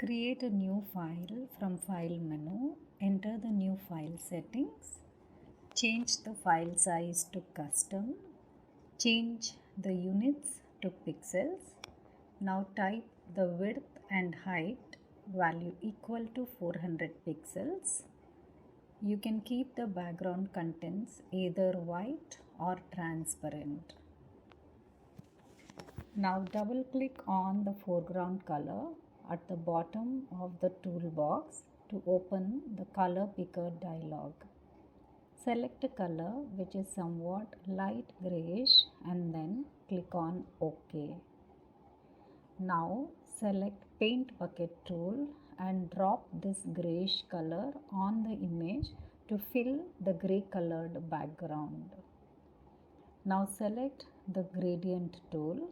Create a new file from File menu, enter the new file settings, change the file size to custom, change the units to pixels. Now type the width and height value equal to 400 pixels. You can keep the background contents either white or transparent. Now double click on the foreground color at the bottom of the toolbox to open the color picker dialog. Select a color which is somewhat light grayish and then click on OK. Now select Paint Bucket tool and drop this grayish color on the image to fill the gray colored background. Now select the Gradient tool.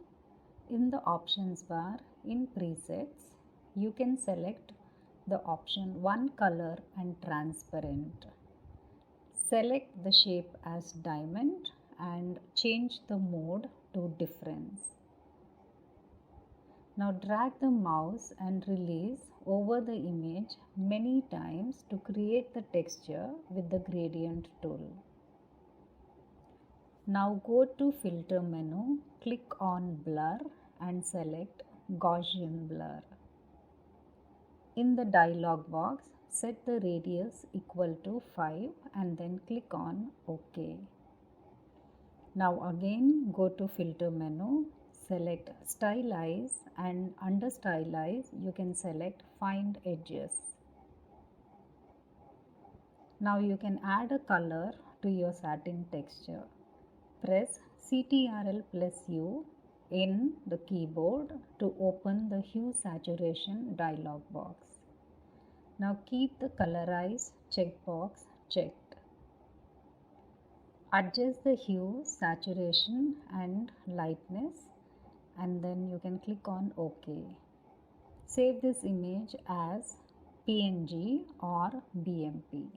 In the options bar in presets, you can select the option One Color and Transparent. Select the shape as diamond and change the mode to difference. Now drag the mouse and release over the image many times to create the texture with the Gradient tool. Now go to Filter menu, click on Blur and select Gaussian Blur. In the dialog box, set the radius equal to 5 and then click on OK. Now again go to Filter menu, select Stylize and under Stylize you can select Find Edges. Now you can add a color to your satin texture. Press Ctrl+U in the keyboard to open the Hue Saturation dialog box. Now keep the Colorize checkbox checked. Adjust the hue, saturation and lightness and then you can click on OK. Save this image as PNG or BMP.